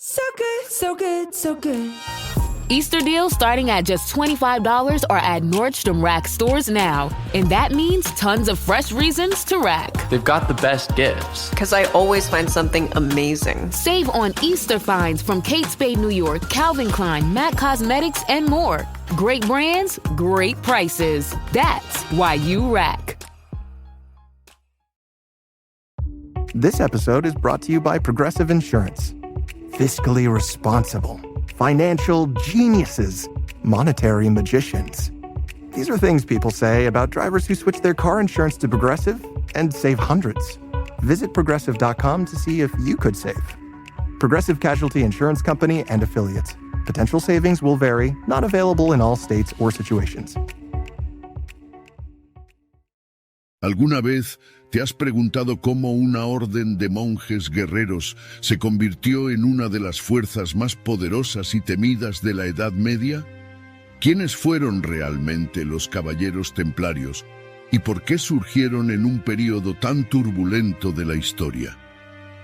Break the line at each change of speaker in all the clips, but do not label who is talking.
So good, so good, so good.
Easter deals starting at just $25 are at Nordstrom Rack stores now. And that means tons of fresh reasons to rack.
They've got the best gifts.
Because I always find something amazing.
Save on Easter finds from Kate Spade New York, Calvin Klein, MAC Cosmetics, and more. Great brands, great prices. That's why you rack.
This episode is brought to you by Progressive Insurance. Fiscally responsible, financial geniuses, monetary magicians. These are things people say about drivers who switch their car insurance to Progressive and save hundreds. Visit Progressive.com to see if you could save. Progressive Casualty Insurance Company and Affiliates. Potential savings will vary, not available in all states or situations.
¿Alguna vez te has preguntado cómo una orden de monjes guerreros se convirtió en una de las fuerzas más poderosas y temidas de la Edad Media? ¿Quiénes fueron realmente los caballeros templarios y por qué surgieron en un período tan turbulento de la historia?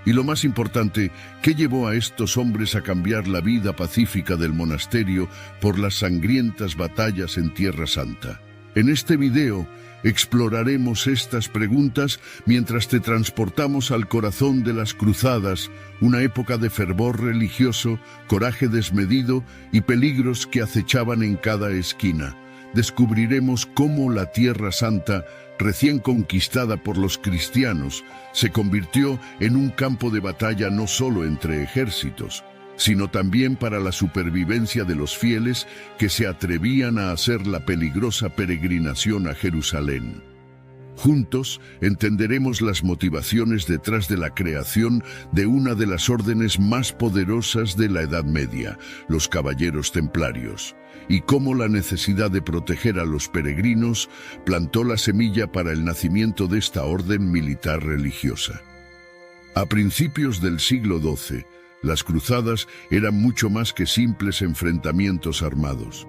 Y lo más importante, ¿qué llevó a estos hombres a cambiar la vida pacífica del monasterio por las sangrientas batallas en Tierra Santa? En este video exploraremos estas preguntas mientras te transportamos al corazón de las cruzadas, una época de fervor religioso, coraje desmedido y peligros que acechaban en cada esquina. Descubriremos cómo la Tierra Santa, recién conquistada por los cristianos, se convirtió en un campo de batalla no solo entre ejércitos, sino también para la supervivencia de los fieles que se atrevían a hacer la peligrosa peregrinación a Jerusalén. Juntos entenderemos las motivaciones detrás de la creación de una de las órdenes más poderosas de la Edad Media, los Caballeros Templarios, y cómo la necesidad de proteger a los peregrinos plantó la semilla para el nacimiento de esta orden militar religiosa. A principios del siglo XII, las cruzadas eran mucho más que simples enfrentamientos armados.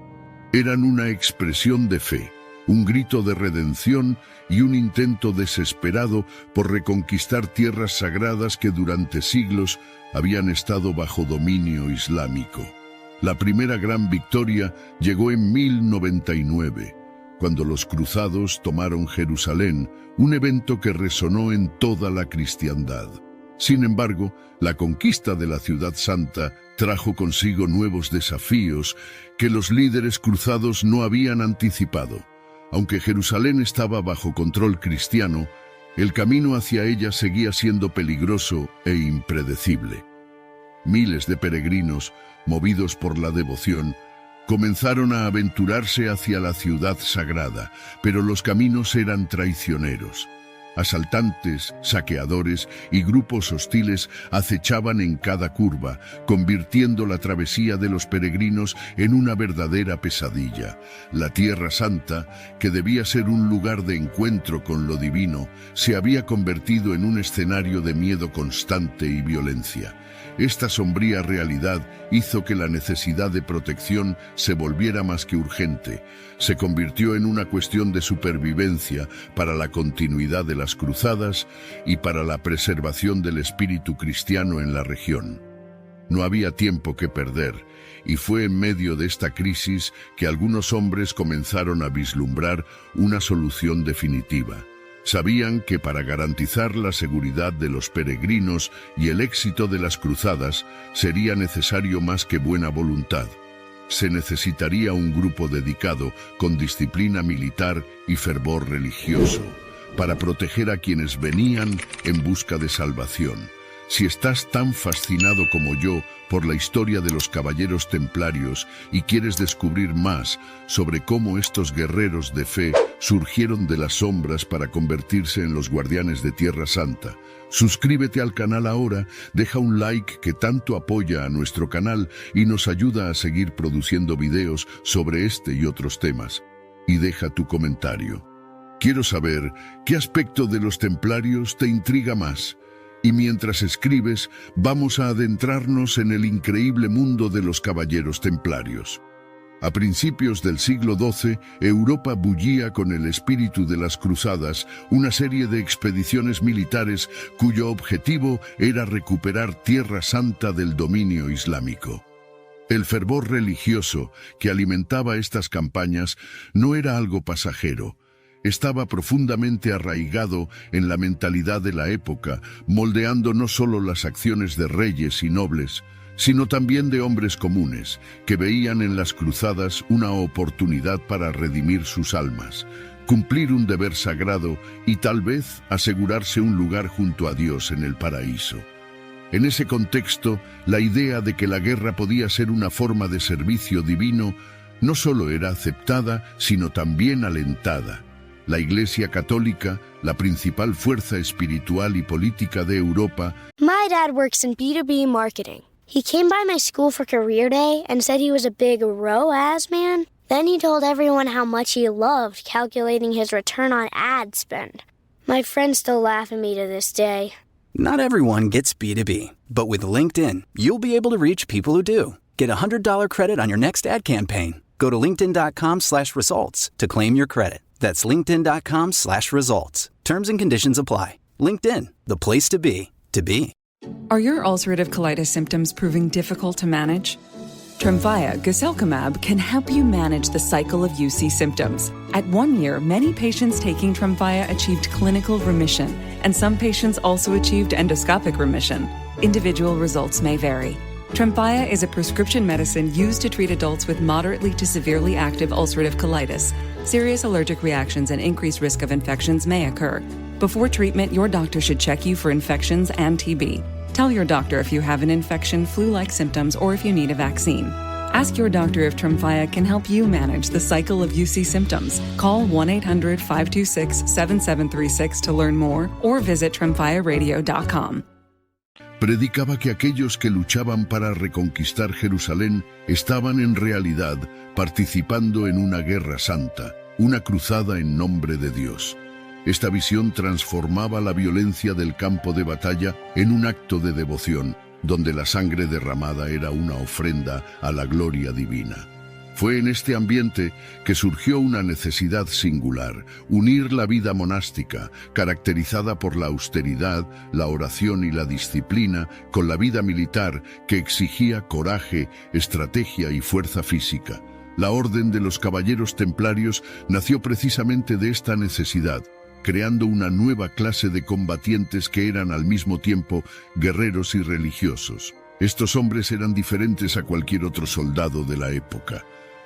Eran una expresión de fe, un grito de redención y un intento desesperado por reconquistar tierras sagradas que durante siglos habían estado bajo dominio islámico. La primera gran victoria llegó en 1099, cuando los cruzados tomaron Jerusalén, un evento que resonó en toda la cristiandad. Sin embargo, la conquista de la Ciudad Santa trajo consigo nuevos desafíos que los líderes cruzados no habían anticipado. Aunque Jerusalén estaba bajo control cristiano, el camino hacia ella seguía siendo peligroso e impredecible. Miles de peregrinos, movidos por la devoción, comenzaron a aventurarse hacia la ciudad sagrada, pero los caminos eran traicioneros. Asaltantes, saqueadores y grupos hostiles acechaban en cada curva, convirtiendo la travesía de los peregrinos en una verdadera pesadilla. La Tierra Santa, que debía ser un lugar de encuentro con lo divino, se había convertido en un escenario de miedo constante y violencia. Esta sombría realidad hizo que la necesidad de protección se volviera más que urgente. Se convirtió en una cuestión de supervivencia para la continuidad de las cruzadas y para la preservación del espíritu cristiano en la región. No había tiempo que perder, y fue en medio de esta crisis que algunos hombres comenzaron a vislumbrar una solución definitiva. Sabían que para garantizar la seguridad de los peregrinos y el éxito de las cruzadas sería necesario más que buena voluntad. Se necesitaría un grupo dedicado con disciplina militar y fervor religioso para proteger a quienes venían en busca de salvación. Si estás tan fascinado como yo por la historia de los caballeros templarios y quieres descubrir más sobre cómo estos guerreros de fe surgieron de las sombras para convertirse en los guardianes de Tierra Santa, suscríbete al canal ahora, deja un like que tanto apoya a nuestro canal y nos ayuda a seguir produciendo videos sobre este y otros temas. Y deja tu comentario. Quiero saber qué aspecto de los templarios te intriga más. Y mientras escribes, vamos a adentrarnos en el increíble mundo de los caballeros templarios. A principios del siglo XII, Europa bullía con el espíritu de las cruzadas, una serie de expediciones militares cuyo objetivo era recuperar Tierra Santa del dominio islámico. El fervor religioso que alimentaba estas campañas no era algo pasajero. Estaba profundamente arraigado en la mentalidad de la época, moldeando no solo las acciones de reyes y nobles, sino también de hombres comunes, que veían en las cruzadas una oportunidad para redimir sus almas, cumplir un deber sagrado y tal vez asegurarse un lugar junto a Dios en el paraíso. En ese contexto, la idea de que la guerra podía ser una forma de servicio divino no solo era aceptada, sino también alentada. La Iglesia Católica, la principal fuerza espiritual y política de Europa,
My dad works in B2B marketing. He came by my school for career day and said he was a big ROAS man. Then he told everyone how much he loved calculating his return on ad spend. My friends still laugh at me to this day.
Not everyone gets B2B, but with LinkedIn, you'll be able to reach people who do. Get a $100 credit on your next ad campaign. Go to linkedin.com/results to claim your credit. That's linkedin.com/results. Terms and conditions apply. LinkedIn, the place to be, to be.
Are your ulcerative colitis symptoms proving difficult to manage? Tremfya guselkumab can help you manage the cycle of UC symptoms. At 1 year, many patients taking Tremfya achieved clinical remission, and some patients also achieved endoscopic remission. Individual results may vary. Tremfya is a prescription medicine used to treat adults with moderately to severely active ulcerative colitis. Serious allergic reactions and increased risk of infections may occur. Before treatment, your doctor should check you for infections and TB. Tell your doctor if you have an infection, flu-like symptoms, or if you need a vaccine. Ask your doctor if Tremfya can help you manage the cycle of UC symptoms. Call 1-800-526-7736 to learn more or visit tremfyaradio.com.
predicaba que aquellos que luchaban para reconquistar Jerusalén estaban en realidad participando en una guerra santa, una cruzada en nombre de Dios. Esta visión transformaba la violencia del campo de batalla en un acto de devoción, donde la sangre derramada era una ofrenda a la gloria divina. Fue en este ambiente que surgió una necesidad singular: unir la vida monástica, caracterizada por la austeridad, la oración y la disciplina, con la vida militar, que exigía coraje, estrategia y fuerza física. La Orden de los Caballeros Templarios nació precisamente de esta necesidad, creando una nueva clase de combatientes que eran al mismo tiempo guerreros y religiosos. Estos hombres eran diferentes a cualquier otro soldado de la época.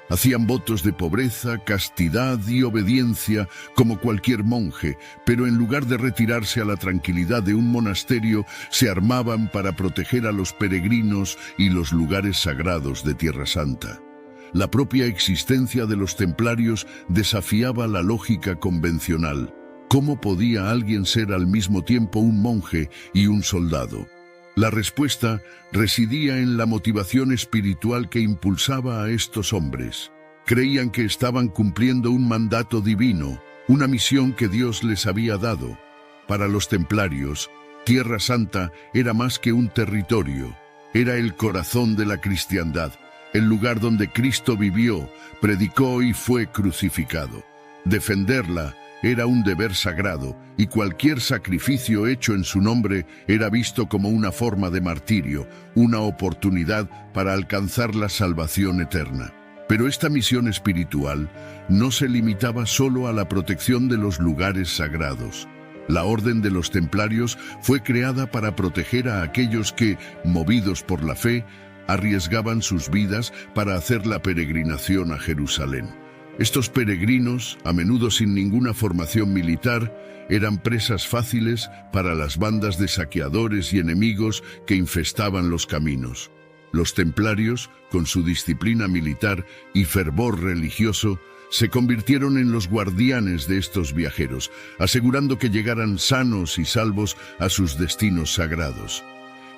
Hacían votos de pobreza, castidad y obediencia como cualquier monje, pero en lugar de retirarse a la tranquilidad de un monasterio, se armaban para proteger a los peregrinos y los lugares sagrados de Tierra Santa. La propia existencia de los templarios desafiaba la lógica convencional. ¿Cómo podía alguien ser al mismo tiempo un monje y un soldado? La respuesta residía en la motivación espiritual que impulsaba a estos hombres. Creían que estaban cumpliendo un mandato divino, una misión que Dios les había dado. Para los templarios, Tierra Santa era más que un territorio, era el corazón de la cristiandad, el lugar donde Cristo vivió, predicó y fue crucificado. Defenderla era un deber sagrado, y cualquier sacrificio hecho en su nombre era visto como una forma de martirio, una oportunidad para alcanzar la salvación eterna. Pero esta misión espiritual no se limitaba solo a la protección de los lugares sagrados. La Orden de los Templarios fue creada para proteger a aquellos que, movidos por la fe, arriesgaban sus vidas para hacer la peregrinación a Jerusalén. Estos peregrinos, a menudo sin ninguna formación militar, eran presas fáciles para las bandas de saqueadores y enemigos que infestaban los caminos. Los templarios, con su disciplina militar y fervor religioso, se convirtieron en los guardianes de estos viajeros, asegurando que llegaran sanos y salvos a sus destinos sagrados.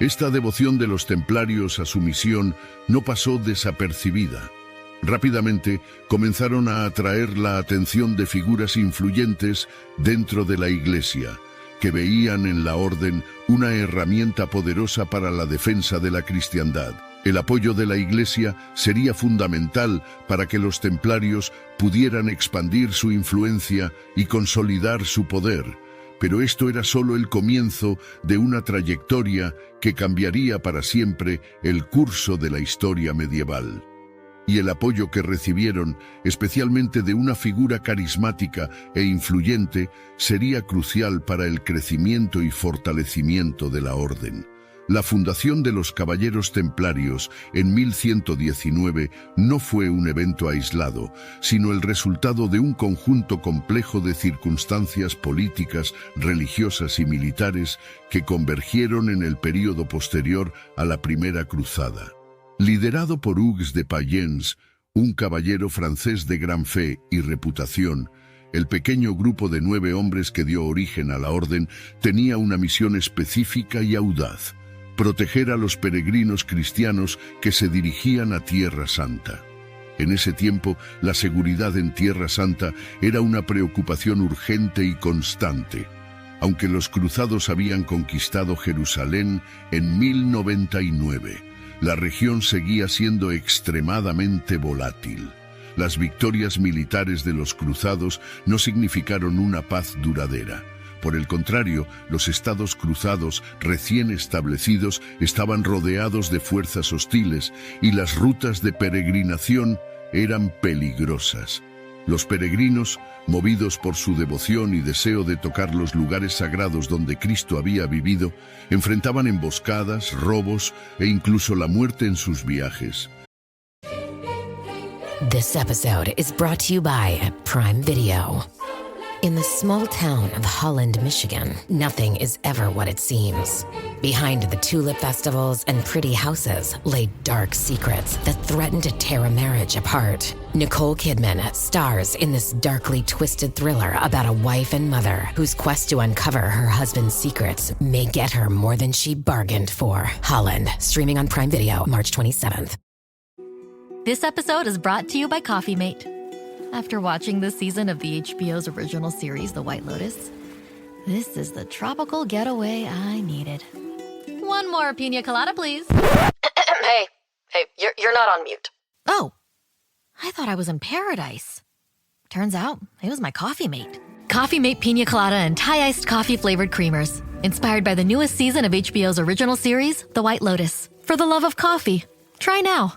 Esta devoción de los templarios a su misión no pasó desapercibida. Rápidamente comenzaron a atraer la atención de figuras influyentes dentro de la Iglesia, que veían en la Orden una herramienta poderosa para la defensa de la cristiandad. El apoyo de la Iglesia sería fundamental para que los templarios pudieran expandir su influencia y consolidar su poder, pero esto era solo el comienzo de una trayectoria que cambiaría para siempre el curso de la historia medieval. Y el apoyo que recibieron, especialmente de una figura carismática e influyente, sería crucial para el crecimiento y fortalecimiento de la orden. La fundación de los Caballeros Templarios en 1119 no fue un evento aislado, sino el resultado de un conjunto complejo de circunstancias políticas, religiosas y militares que convergieron en el período posterior a la Primera Cruzada. Liderado por Hugues de Payens, un caballero francés de gran fe y reputación, el pequeño grupo de 9 hombres que dio origen a la orden tenía una misión específica y audaz: proteger a los peregrinos cristianos que se dirigían a Tierra Santa. En ese tiempo, la seguridad en Tierra Santa era una preocupación urgente y constante. Aunque los cruzados habían conquistado Jerusalén en 1099, la región seguía siendo extremadamente volátil. Las victorias militares de los cruzados no significaron una paz duradera. Por el contrario, los estados cruzados recién establecidos estaban rodeados de fuerzas hostiles y las rutas de peregrinación eran peligrosas. Los peregrinos, movidos por su devoción y deseo de tocar los lugares sagrados donde Cristo había vivido, enfrentaban emboscadas, robos e incluso la muerte en sus viajes.
This episode is brought to you by Prime Video. In the small town of Holland, Michigan, nothing is ever what it seems. Behind the tulip festivals and pretty houses lay dark secrets that threaten to tear a marriage apart. Nicole Kidman stars in this darkly twisted thriller about a wife and mother whose quest to uncover her husband's secrets may get her more than she bargained for. Holland, streaming on Prime Video, March 27th.
This episode is brought to you by Coffee Mate. After watching this season of the HBO's original series, The White Lotus, this is the tropical getaway I needed. One more pina colada, please.
Hey, you're not on mute.
Oh, I thought I was in paradise. Turns out, it was my Coffee Mate. Coffee Mate pina colada and Thai-iced coffee-flavored creamers. Inspired by the newest season of HBO's original series, The White Lotus. For the love of coffee. Try now.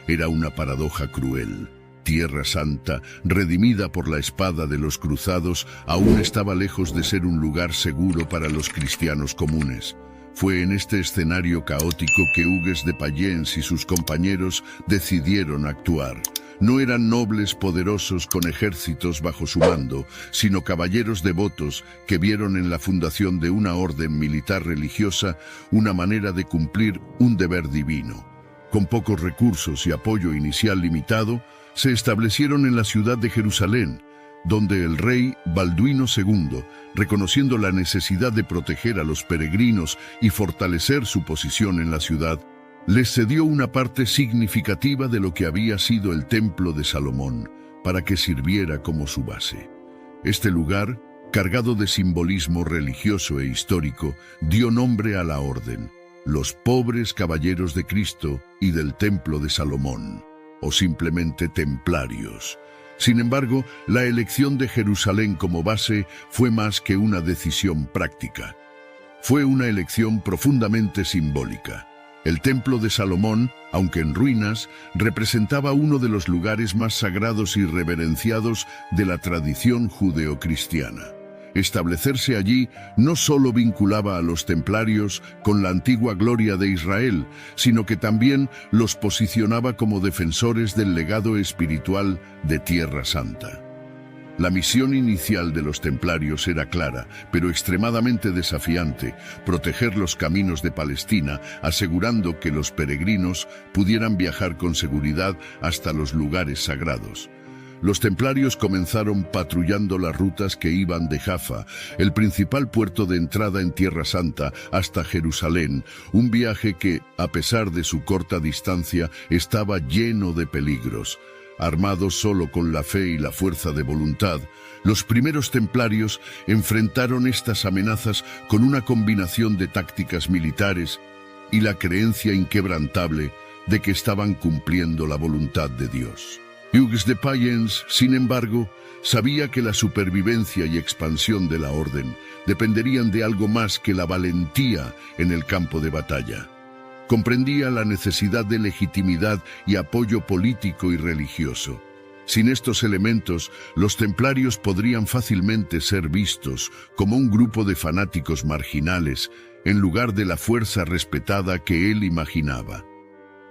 Era una paradoja cruel. Tierra Santa, redimida por la espada de los cruzados, aún estaba lejos de ser un lugar seguro para los cristianos comunes. Fue en este escenario caótico que Hugues de Payens y sus compañeros decidieron actuar. No eran nobles poderosos con ejércitos bajo su mando, sino caballeros devotos que vieron en la fundación de una orden militar religiosa una manera de cumplir un deber divino. Con pocos recursos y apoyo inicial limitado, se establecieron en la ciudad de Jerusalén, donde el rey Balduino II, reconociendo la necesidad de proteger a los peregrinos y fortalecer su posición en la ciudad, les cedió una parte significativa de lo que había sido el Templo de Salomón, para que sirviera como su base. Este lugar, cargado de simbolismo religioso e histórico, dio nombre a la orden, los pobres caballeros de Cristo y del Templo de Salomón, o simplemente templarios. Sin embargo, la elección de Jerusalén como base fue más que una decisión práctica. Fue una elección profundamente simbólica. El Templo de Salomón, aunque en ruinas, representaba uno de los lugares más sagrados y reverenciados de la tradición judeocristiana. Establecerse allí no solo vinculaba a los templarios con la antigua gloria de Israel, sino que también los posicionaba como defensores del legado espiritual de Tierra Santa. La misión inicial de los templarios era clara, pero extremadamente desafiante: proteger los caminos de Palestina, asegurando que los peregrinos pudieran viajar con seguridad hasta los lugares sagrados. Los templarios comenzaron patrullando las rutas que iban de Jaffa, el principal puerto de entrada en Tierra Santa, hasta Jerusalén, un viaje que, a pesar de su corta distancia, estaba lleno de peligros. Armados solo con la fe y la fuerza de voluntad, los primeros templarios enfrentaron estas amenazas con una combinación de tácticas militares y la creencia inquebrantable de que estaban cumpliendo la voluntad de Dios. Hugues de Payens, sin embargo, sabía que la supervivencia y expansión de la orden dependerían de algo más que la valentía en el campo de batalla. Comprendía la necesidad de legitimidad y apoyo político y religioso. Sin estos elementos, los templarios podrían fácilmente ser vistos como un grupo de fanáticos marginales, en lugar de la fuerza respetada que él imaginaba.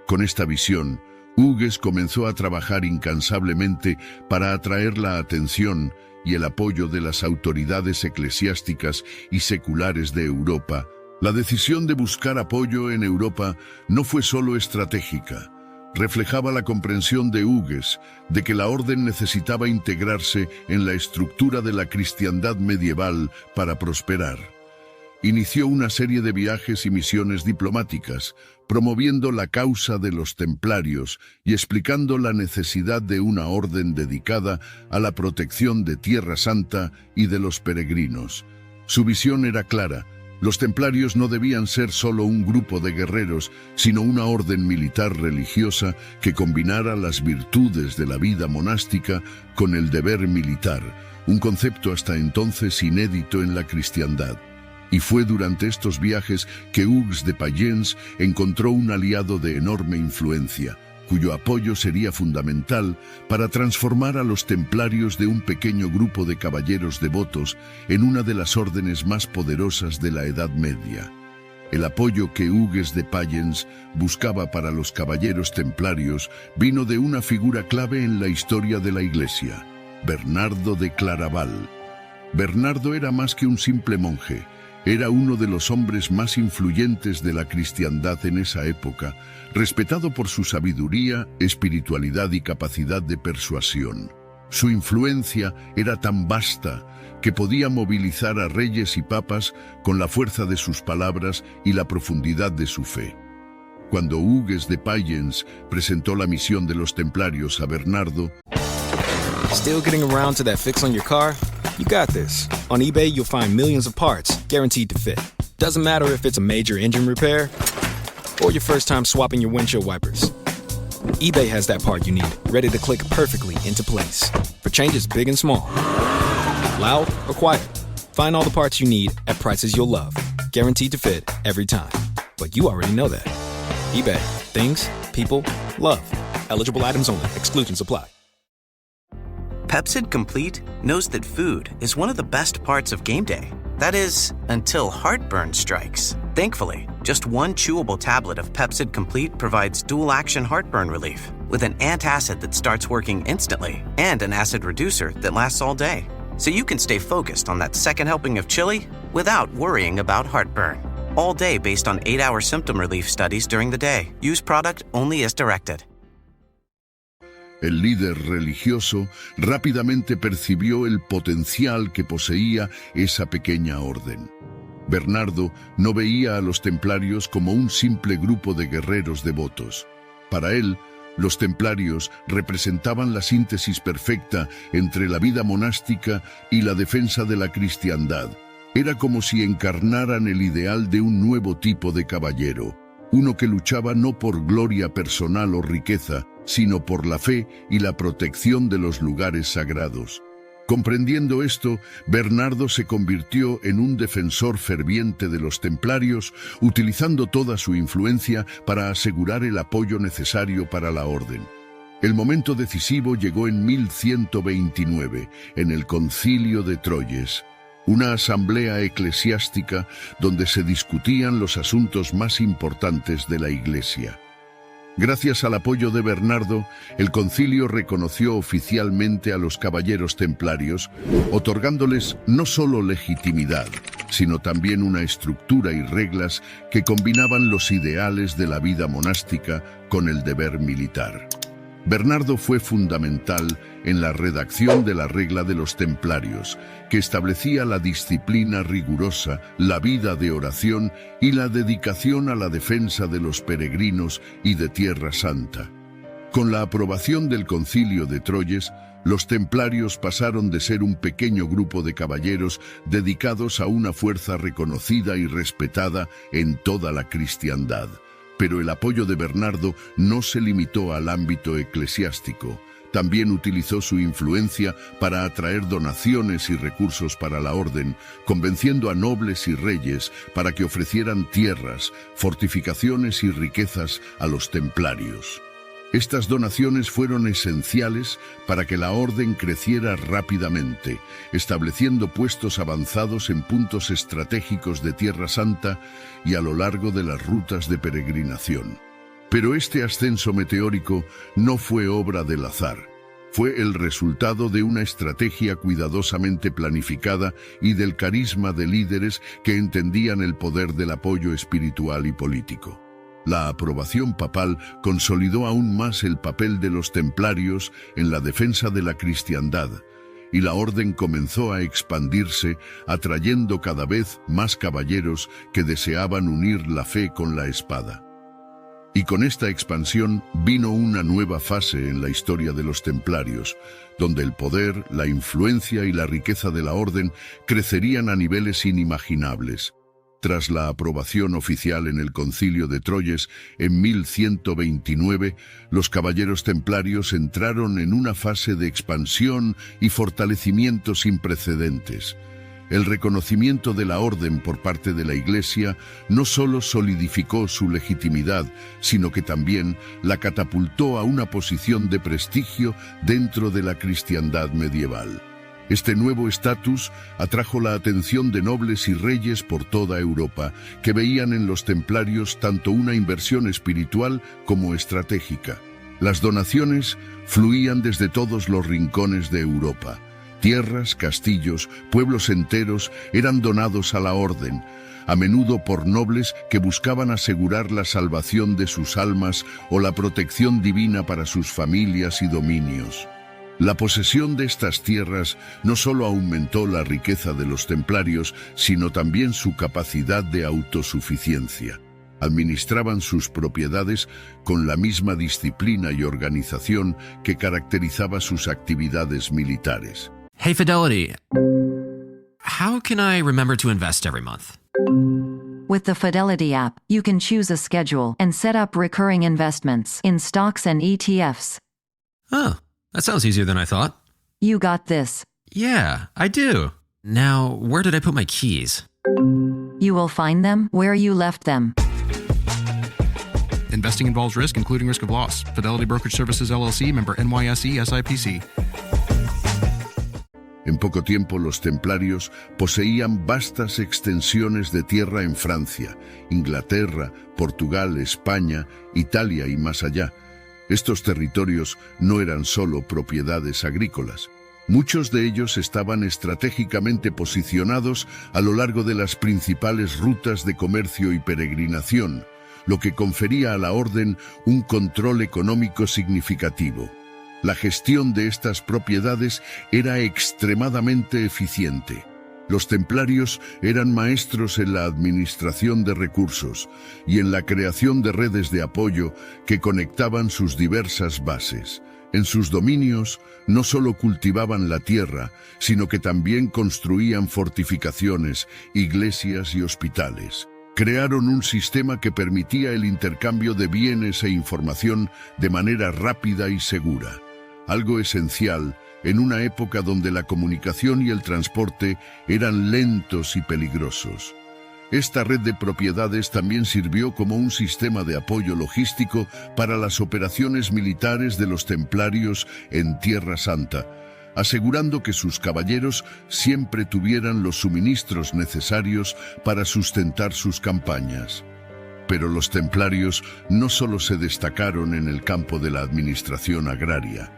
Con esta visión, Hugues comenzó a trabajar incansablemente para atraer la atención y el apoyo de las autoridades eclesiásticas y seculares de Europa. La decisión de buscar apoyo en Europa no fue solo estratégica. Reflejaba la comprensión de Hugues de que la orden necesitaba integrarse en la estructura de la cristiandad medieval para prosperar. Inició una serie de viajes y misiones diplomáticas, promoviendo la causa de los templarios y explicando la necesidad de una orden dedicada a la protección de Tierra Santa y de los peregrinos. Su visión era clara. Los templarios no debían ser solo un grupo de guerreros, sino una orden militar religiosa que combinara las virtudes de la vida monástica con el deber militar, un concepto hasta entonces inédito en la cristiandad. Y fue durante estos viajes que Hugues de Payens encontró un aliado de enorme influencia, cuyo apoyo sería fundamental para transformar a los templarios de un pequeño grupo de caballeros devotos en una de las órdenes más poderosas de la Edad Media. El apoyo que Hugues de Payens buscaba para los caballeros templarios vino de una figura clave en la historia de la Iglesia, Bernardo de Claraval. Bernardo era más que un simple monje. Era uno de los hombres más influyentes de la cristiandad en esa época, respetado por su sabiduría, espiritualidad y capacidad de persuasión. Su influencia era tan vasta que podía movilizar a reyes y papas con la fuerza de sus palabras y la profundidad de su fe. Cuando Hugues de Payens presentó la misión de los templarios a Bernardo,
Still getting around to that fix on your car? You got this. On eBay, you'll find millions of parts, guaranteed to fit. Doesn't matter if it's a major engine repair or your first time swapping your windshield wipers. eBay has that part you need, ready to click perfectly into place for changes big and small. Loud or quiet, find all the parts you need at prices you'll love. Guaranteed to fit every time. But you already know that. eBay. Things, people, love. Eligible items only. Exclusions apply.
Pepcid Complete knows that food is one of the best parts of game day. That is, until heartburn strikes. Thankfully, just one chewable tablet of Pepcid Complete provides dual-action heartburn relief with an antacid that starts working instantly and an acid reducer that lasts all day. So you can stay focused on that second helping of chili without worrying about heartburn. All day based on 8-hour symptom relief studies during the day. Use product only as directed.
El líder religioso rápidamente percibió el potencial que poseía esa pequeña orden. Bernardo no veía a los templarios como un simple grupo de guerreros devotos. Para él, los templarios representaban la síntesis perfecta entre la vida monástica y la defensa de la cristiandad. Era como si encarnaran el ideal de un nuevo tipo de caballero, uno que luchaba no por gloria personal o riqueza, sino por la fe y la protección de los lugares sagrados. Comprendiendo esto, Bernardo se convirtió en un defensor ferviente de los templarios, utilizando toda su influencia para asegurar el apoyo necesario para la orden. El momento decisivo llegó en 1129, en el Concilio de Troyes, una asamblea eclesiástica donde se discutían los asuntos más importantes de la Iglesia. Gracias al apoyo de Bernardo, el concilio reconoció oficialmente a los caballeros templarios, otorgándoles no solo legitimidad, sino también una estructura y reglas que combinaban los ideales de la vida monástica con el deber militar. Bernardo fue fundamental en la redacción de la regla de los templarios, que establecía la disciplina rigurosa, la vida de oración y la dedicación a la defensa de los peregrinos y de Tierra Santa. Con la aprobación del Concilio de Troyes, los templarios pasaron de ser un pequeño grupo de caballeros dedicados a una fuerza reconocida y respetada en toda la cristiandad. Pero el apoyo de Bernardo no se limitó al ámbito eclesiástico. También utilizó su influencia para atraer donaciones y recursos para la orden, convenciendo a nobles y reyes para que ofrecieran tierras, fortificaciones y riquezas a los templarios. Estas donaciones fueron esenciales para que la orden creciera rápidamente, estableciendo puestos avanzados en puntos estratégicos de Tierra Santa y a lo largo de las rutas de peregrinación. Pero este ascenso meteórico no fue obra del azar. Fue el resultado de una estrategia cuidadosamente planificada y del carisma de líderes que entendían el poder del apoyo espiritual y político. La aprobación papal consolidó aún más el papel de los templarios en la defensa de la cristiandad, y la orden comenzó a expandirse, atrayendo cada vez más caballeros que deseaban unir la fe con la espada. Y con esta expansión vino una nueva fase en la historia de los templarios, donde el poder, la influencia y la riqueza de la orden crecerían a niveles inimaginables. Tras la aprobación oficial en el Concilio de Troyes en 1129, los caballeros templarios entraron en una fase de expansión y fortalecimiento sin precedentes. El reconocimiento de la orden por parte de la Iglesia no solo solidificó su legitimidad, sino que también la catapultó a una posición de prestigio dentro de la cristiandad medieval. Este nuevo estatus atrajo la atención de nobles y reyes por toda Europa, que veían en los templarios tanto una inversión espiritual como estratégica. Las donaciones fluían desde todos los rincones de Europa. Tierras, castillos, pueblos enteros eran donados a la orden, a menudo por nobles que buscaban asegurar la salvación de sus almas o la protección divina para sus familias y dominios. La posesión de estas tierras no solo aumentó la riqueza de los templarios, sino también su capacidad de autosuficiencia. Administraban sus propiedades con la misma disciplina y organización que caracterizaba sus actividades militares.
Hey Fidelity, how can I remember to invest every month?
With the Fidelity app, you can choose a schedule and set up recurring investments in stocks and ETFs.
Oh, that sounds easier than I thought.
You got this.
Yeah, I do. Now, where did I put my keys?
You will find them where you left them.
Investing involves risk, including risk of loss. Fidelity Brokerage Services, LLC, member NYSE, SIPC.
En poco tiempo, los templarios poseían vastas extensiones de tierra en Francia, Inglaterra, Portugal, España, Italia y más allá. Estos territorios no eran solo propiedades agrícolas. Muchos de ellos estaban estratégicamente posicionados a lo largo de las principales rutas de comercio y peregrinación, lo que confería a la orden un control económico significativo. La gestión de estas propiedades era extremadamente eficiente. Los templarios eran maestros en la administración de recursos y en la creación de redes de apoyo que conectaban sus diversas bases. En sus dominios no solo cultivaban la tierra, sino que también construían fortificaciones, iglesias y hospitales. Crearon un sistema que permitía el intercambio de bienes e información de manera rápida y segura, algo esencial en una época donde la comunicación y el transporte eran lentos y peligrosos. Esta red de propiedades también sirvió como un sistema de apoyo logístico para las operaciones militares de los templarios en Tierra Santa, asegurando que sus caballeros siempre tuvieran los suministros necesarios para sustentar sus campañas. Pero los templarios no solo se destacaron en el campo de la administración agraria.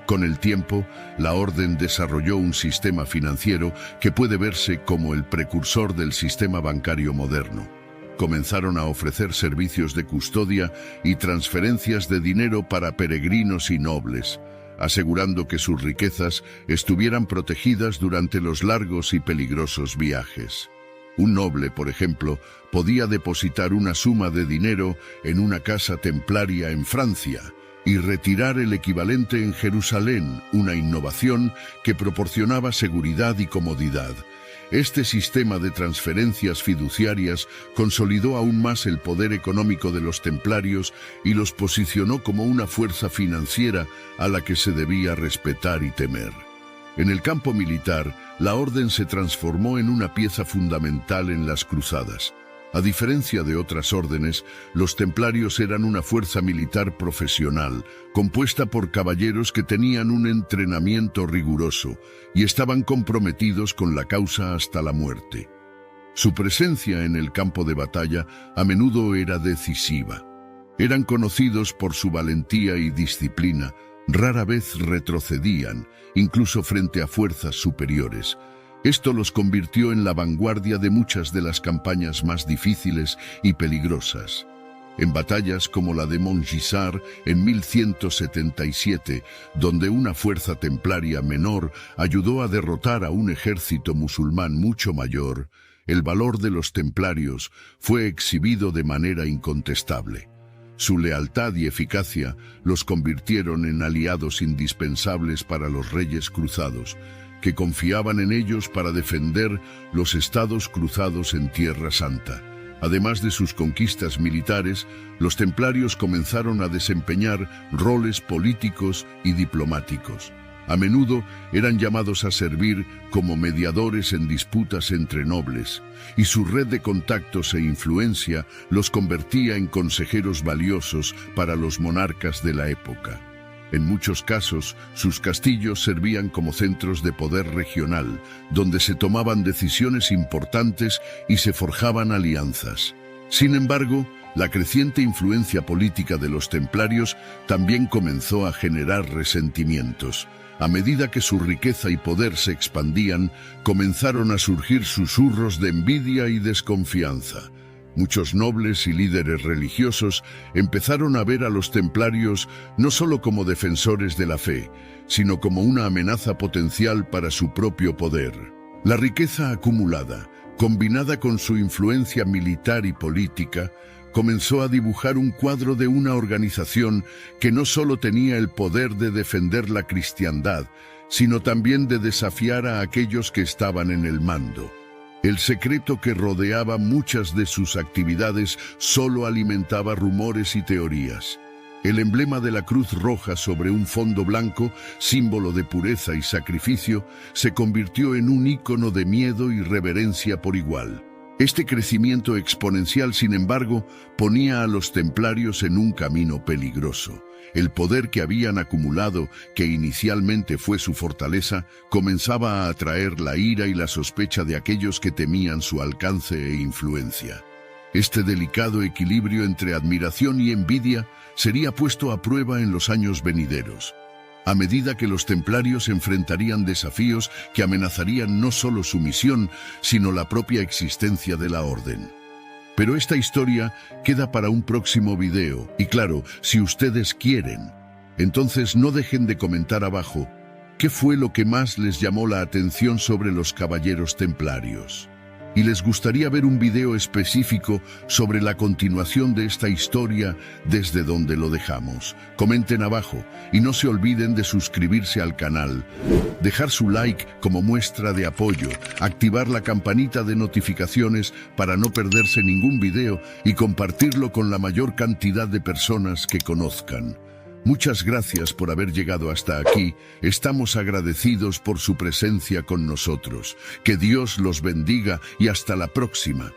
Con el tiempo, la orden desarrolló un sistema financiero que puede verse como el precursor del sistema bancario moderno. Comenzaron a ofrecer servicios de custodia y transferencias de dinero para peregrinos y nobles, asegurando que sus riquezas estuvieran protegidas durante los largos y peligrosos viajes. Un noble, por ejemplo, podía depositar una suma de dinero en una casa templaria en Francia y retirar el equivalente en Jerusalén, una innovación que proporcionaba seguridad y comodidad. Este sistema de transferencias fiduciarias consolidó aún más el poder económico de los templarios y los posicionó como una fuerza financiera a la que se debía respetar y temer. En el campo militar, la orden se transformó en una pieza fundamental en las cruzadas. A diferencia de otras órdenes, los templarios eran una fuerza militar profesional, compuesta por caballeros que tenían un entrenamiento riguroso y estaban comprometidos con la causa hasta la muerte. Su presencia en el campo de batalla a menudo era decisiva. Eran conocidos por su valentía y disciplina, rara vez retrocedían, incluso frente a fuerzas superiores. Esto los convirtió en la vanguardia de muchas de las campañas más difíciles y peligrosas. En batallas como la de Montgisard en 1177, donde una fuerza templaria menor ayudó a derrotar a un ejército musulmán mucho mayor, el valor de los templarios fue exhibido de manera incontestable. Su lealtad y eficacia los convirtieron en aliados indispensables para los reyes cruzados, que confiaban en ellos para defender los estados cruzados en Tierra Santa. Además de sus conquistas militares, los templarios comenzaron a desempeñar roles políticos y diplomáticos. A menudo eran llamados a servir como mediadores en disputas entre nobles, y su red de contactos e influencia los convertía en consejeros valiosos para los monarcas de la época. En muchos casos, sus castillos servían como centros de poder regional, donde se tomaban decisiones importantes y se forjaban alianzas. Sin embargo, la creciente influencia política de los templarios también comenzó a generar resentimientos. A medida que su riqueza y poder se expandían, comenzaron a surgir susurros de envidia y desconfianza. Muchos nobles y líderes religiosos empezaron a ver a los templarios no solo como defensores de la fe, sino como una amenaza potencial para su propio poder. La riqueza acumulada, combinada con su influencia militar y política, comenzó a dibujar un cuadro de una organización que no solo tenía el poder de defender la cristiandad, sino también de desafiar a aquellos que estaban en el mando. El secreto que rodeaba muchas de sus actividades solo alimentaba rumores y teorías. El emblema de la cruz roja sobre un fondo blanco, símbolo de pureza y sacrificio, se convirtió en un ícono de miedo y reverencia por igual. Este crecimiento exponencial, sin embargo, ponía a los templarios en un camino peligroso. El poder que habían acumulado, que inicialmente fue su fortaleza, comenzaba a atraer la ira y la sospecha de aquellos que temían su alcance e influencia. Este delicado equilibrio entre admiración y envidia sería puesto a prueba en los años venideros, a medida que los templarios enfrentarían desafíos que amenazarían no solo su misión, sino la propia existencia de la orden. Pero esta historia queda para un próximo video, y claro, si ustedes quieren, entonces no dejen de comentar abajo qué fue lo que más les llamó la atención sobre los caballeros templarios. Y les gustaría ver un video específico sobre la continuación de esta historia desde donde lo dejamos. Comenten abajo y no se olviden de suscribirse al canal, dejar su like como muestra de apoyo, activar la campanita de notificaciones para no perderse ningún video y compartirlo con la mayor cantidad de personas que conozcan. Muchas gracias por haber llegado hasta aquí. Estamos agradecidos por su presencia con nosotros. Que Dios los bendiga y hasta la próxima.